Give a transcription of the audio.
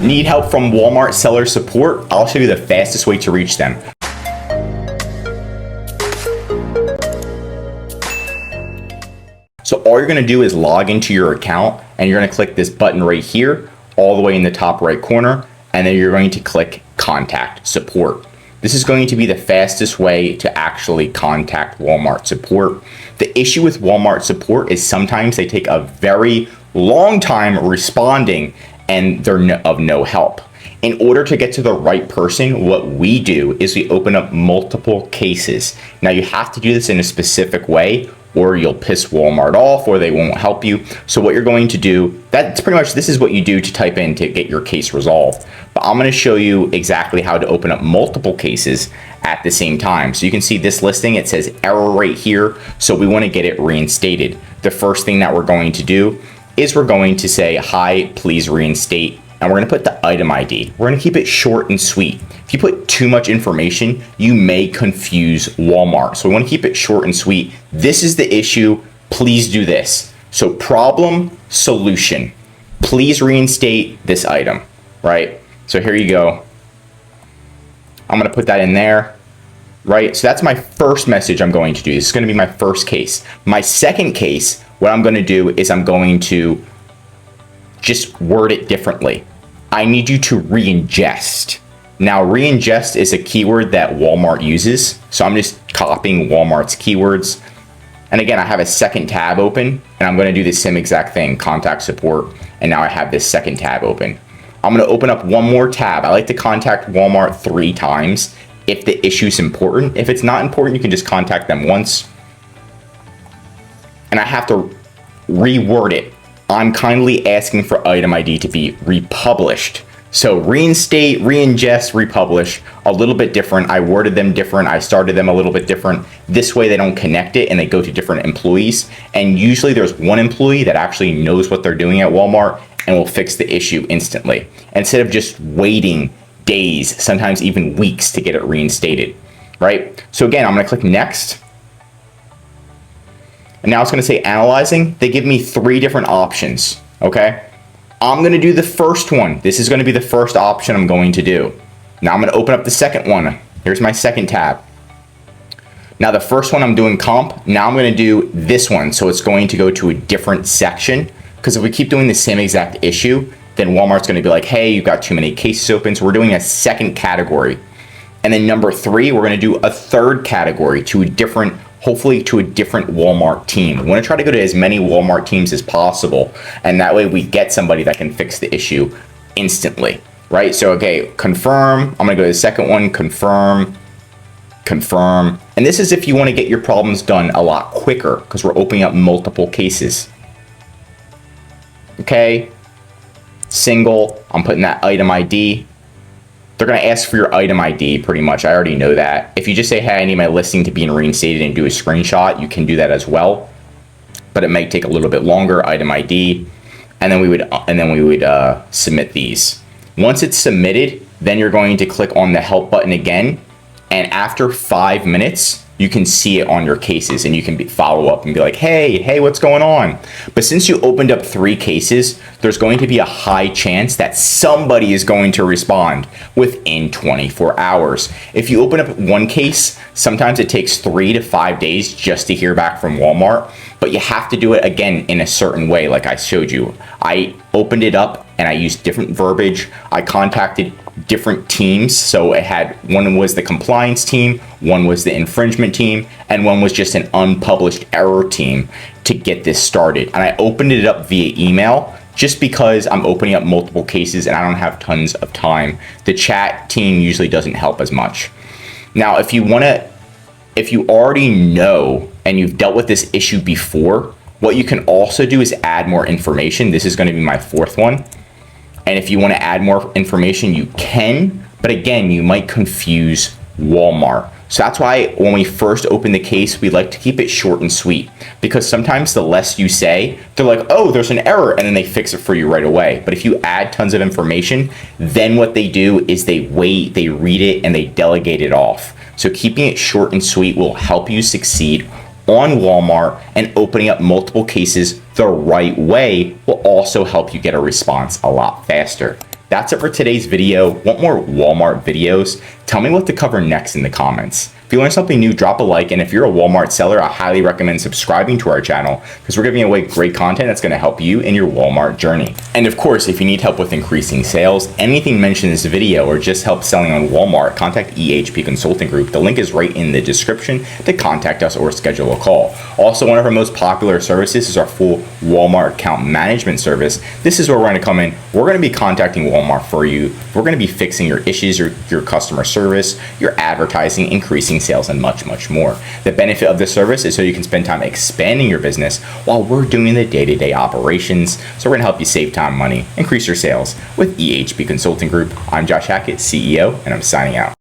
Need help from Walmart seller support? I'll show you the fastest way to reach them. So all you're gonna do is log into your account and you're gonna click this button right here, all the way in the top right corner, and then you're going to click Contact Support. This is going to be the fastest way to actually contact Walmart support. The issue with Walmart support is sometimes they take a very long time responding and they're of no help. In order to get to the right person, what we do is we open up multiple cases. Now you have to do this in a specific way or you'll piss Walmart off or they won't help you. So what you're going to do, that's pretty much, this is what you do to type in to get your case resolved. But I'm gonna show you exactly how to open up multiple cases at the same time. So you can see this listing, it says error right here. So we wanna get it reinstated. The first thing that we're going to do is we're going to say, hi, please reinstate. And we're gonna put the item ID. We're gonna keep it short and sweet. If you put too much information, you may confuse Walmart. So we wanna keep it short and sweet. This is the issue, please do this. So problem, solution. Please reinstate this item, right? So here you go. I'm gonna put that in there, right? So that's my first message I'm going to do. This is gonna be my first case. My second case, what I'm gonna do is I'm going to just word it differently. I need you to reingest. Now, reingest is a keyword that Walmart uses. So I'm just copying Walmart's keywords. And again, I have a second tab open and I'm gonna do the same exact thing, contact support. And now I have this second tab open. I'm gonna open up one more tab. I like to contact Walmart 3 times if the issue's important. If it's not important, you can just contact them once. And I have to reword it. I'm kindly asking for item ID to be republished. So reinstate, reingest, republish, a little bit different. I worded them different. I started them a little bit different. This way they don't connect it and they go to different employees. And usually there's one employee that actually knows what they're doing at Walmart and will fix the issue instantly. Instead of just waiting days, sometimes even weeks to get it reinstated, right? So again, I'm gonna click next. And now it's gonna say analyzing. They give me 3 different options, okay? I'm gonna do the first one. This is gonna be the first option I'm going to do. Now I'm gonna open up the second one. Here's my second tab. Now the first one I'm doing comp. Now I'm gonna do this one. So it's going to go to a different section because if we keep doing the same exact issue, then Walmart's gonna be like, hey, you've got too many cases open. So we're doing a second category. And then number 3, we're gonna do a third category to a different, hopefully to a different Walmart team. We want to try to go to as many Walmart teams as possible. And that way we get somebody that can fix the issue instantly, right? So, okay, confirm. I'm gonna go to the second one, confirm, confirm. And this is if you want to get your problems done a lot quicker because we're opening up multiple cases. Okay, single, I'm putting that item ID. They're gonna ask for your item ID pretty much. I already know that. If you just say, hey, I need my listing to be reinstated and do a screenshot, you can do that as well. But it might take a little bit longer, item ID. And then we would submit these. Once it's submitted, then you're going to click on the help button again. And after 5 minutes, you can see it on your cases and you can follow up and be like, hey, what's going on? But since you opened up 3 cases, there's going to be a high chance that somebody is going to respond within 24 hours. If you open up 1 case, sometimes it takes 3 to 5 days just to hear back from Walmart, but you have to do it again in a certain way like I showed you. I opened it up and I used different verbiage. I contacted different teams. So it had, one was the compliance team, one was the infringement team, and one was just an unpublished error team to get this started. And I opened it up via email just because I'm opening up multiple cases and I don't have tons of time. The chat team usually doesn't help as much. Now, if you already know and you've dealt with this issue before, what you can also do is add more information. This is going to be my 4th one. And if you want to add more information, you can, but again, you might confuse Walmart. So that's why when we first open the case, we like to keep it short and sweet because sometimes the less you say, they're like, oh, there's an error, and then they fix it for you right away. But if you add tons of information, then what they do is they wait, they read it, and they delegate it off. So keeping it short and sweet will help you succeed on Walmart, and opening up multiple cases the right way will also help you get a response a lot faster. That's it for today's video. Want more Walmart videos? Tell me what to cover next in the comments. If you learned something new, drop a like, and if you're a Walmart seller, I highly recommend subscribing to our channel because we're giving away great content that's going to help you in your Walmart journey. And of course, if you need help with increasing sales, anything mentioned in this video, or just help selling on Walmart, contact EHP Consulting Group. The link is right in the description to contact us or schedule a call. Also, one of our most popular services is our full Walmart account management service. This is where we're going to come in. We're going to be contacting Walmart for you. We're going to be fixing your issues, your customer service, your advertising, increasing sales, and much, much more. The benefit of this service is so you can spend time expanding your business while we're doing the day-to-day operations. So we're going to help you save time, money, increase your sales with EHP Consulting Group. I'm Josh Hackett, CEO, and I'm signing out.